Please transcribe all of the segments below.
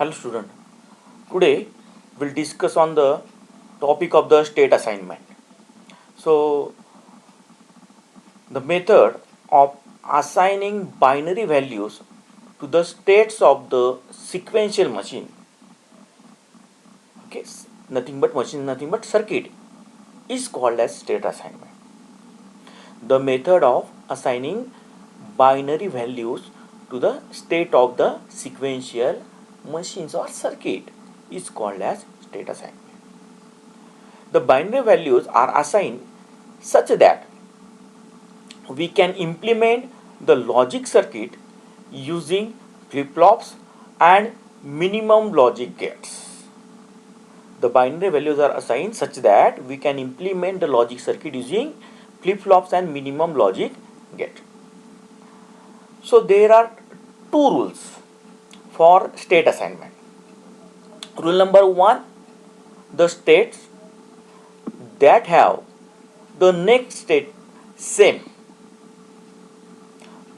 Hello student. Today we'll discuss on the topic of the state assignment. So the method of assigning binary values to the states of the sequential machine. Okay, nothing but machine, nothing but circuit is called as state assignment. The method of assigning binary values to the state of the sequential machines or circuit is called as state assignment. The binary values are assigned such that we can implement the logic circuit using flip-flops and minimum logic gates. The binary values are assigned such that we can implement the logic circuit using flip-flops and minimum logic gate. So there are two rules for state assignment. Rule number 1, the states that have the next state same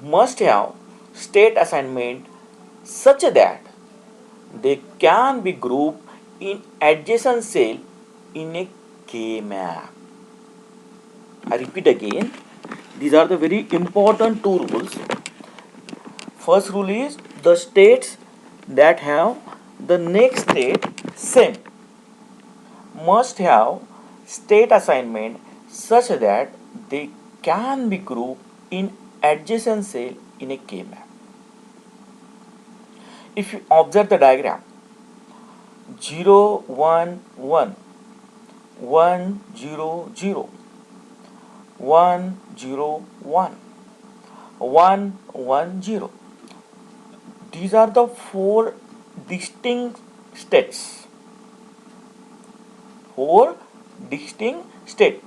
must have state assignment such that they can be grouped in adjacent cell in a K-map. I repeat again, these are the very important two rules. First rule is the states that have the next state same must have state assignment such that they can be grouped in adjacent cell in a K-map. If you observe the diagram, 0 1 1 1 0 0 1 0 1 1 1 0, these are the four distinct states. Four distinct states,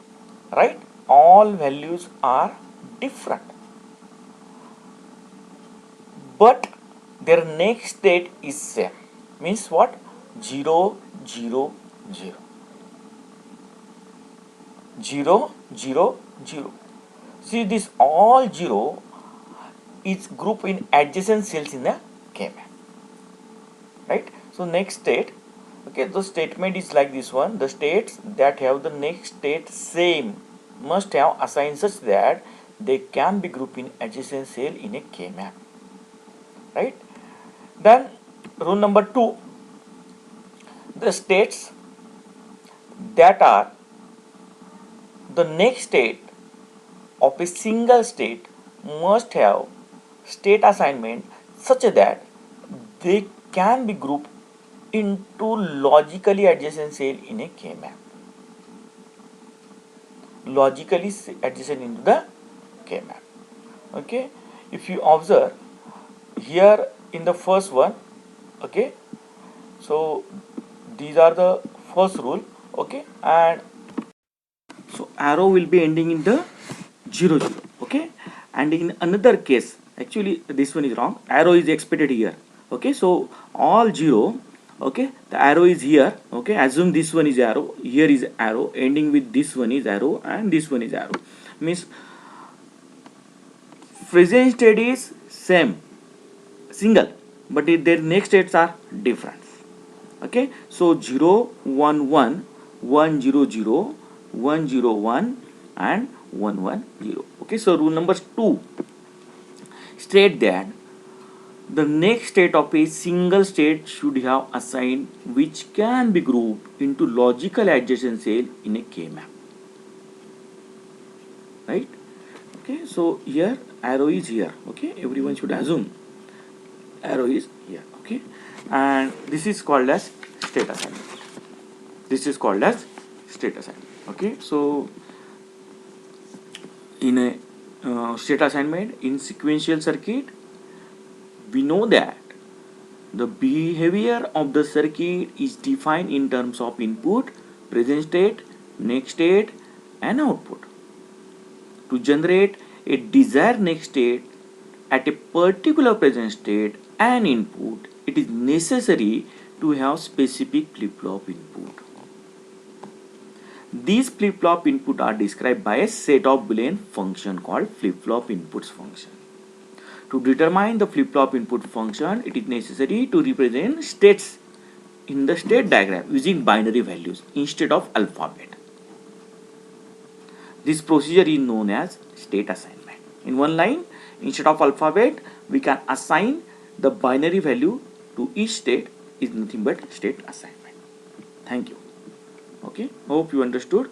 right? All values are different, but their next state is same. Means what? 0 0 0 0 0 0. See, this all 0 is grouped in adjacent cells in the K-map, right? So next state, okay, the statement is like this one: the states that have the next state same must have assigned such that they can be grouped in adjacent cell in a K-map, right? Then rule number 2, the states that are the next state of a single state must have state assignment such that they can be grouped into logically adjacent cell in a K-map. Logically adjacent into the K-map. Okay, if you observe here in the first one, okay, so these are the first rule, okay, and so arrow will be ending in the 0 0, okay, and in another case, actually this one is wrong, arrow is expected here, okay, so all 0, okay, the arrow is here, okay, assume this one is arrow, here is arrow, ending with this one is arrow, and this one is arrow, means present state is same, single, but their next states are different. Okay, so 0 1 1 1 0 0 1 0 1 and 1 1 0. Okay, so rule number 2 state that the next state of a single state should have assigned which can be grouped into logical adjacent cell in a K-map, right? Okay, so here arrow is here, okay, everyone should assume arrow is here, okay, and this is called as state assignment. This is called as state assignment. Okay, so in a state assignment in sequential circuit, we know that the behavior of the circuit is defined in terms of input, present state, next state, and output. To generate a desired next state at a particular present state and input, it is necessary to have specific flip-flop input. These flip-flop input are described by a set of Boolean function called flip-flop inputs function. To determine the flip-flop input function, it is necessary to represent states in the state diagram using binary values instead of alphabet. This procedure is known as state assignment. In one line, instead of alphabet, we can assign the binary value to each state is nothing but state assignment. Thank you. Okay, hope you understood.